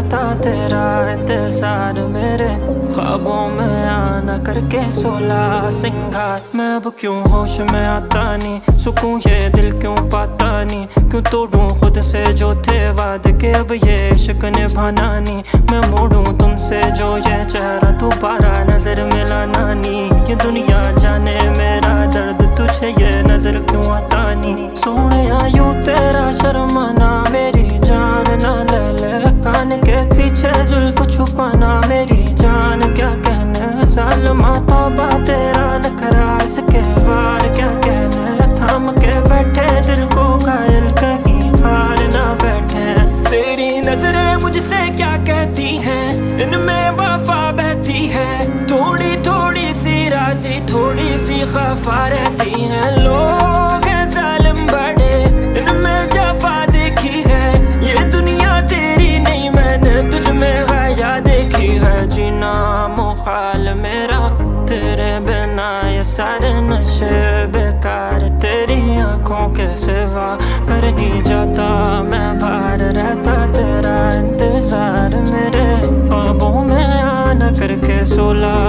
रहता तेरा इंतजार, मेरे ख्वाबों में आना करके 16 सिंगार। मैं अब क्यों होश में आता नहीं, सुकून ये दिल क्यों पाता नहीं, क्यों तोड़ूं खुद से जो थे वादे के अब ये इश्क निभाना नहीं। मैं मोड़ूं तुमसे जो ये चेहरा दोबारा नजर मिलाना नहीं। ये दुनिया जाने मेरा दर्द तुझे ये नजर क्यों आता नहीं। सोनिया यूं तेरा शर्माना मेरी जान ना ले ले, कान के पीछे जुल्फ छुपाना मेरी जान क्या कहने। सालमा तौबा तेरा नखरा इसके वार क्या कहने, थाम के बैठे दिल को घायल कहीं हार ना बैठे। तेरी नजरें मुझसे क्या कहती हैं, इनमें वफा बहती है, थोड़ी थोड़ी सी राज़ी थोड़ी सी खफा रहती हैं। लोग हैं जालिम बड़े, इनमें जफा देखी है, ये दुनिया तेरी नहीं मैंने तुझ में गाया देखी है। जीना मुहाल मेरा तेरे बिना, ये सारे नशे बेकार, तेरी आंखों के सिवा कर नहीं जाता मैं बाहर रहता तेरा इंतजार, मेरे ख्वाबों में आना करके 16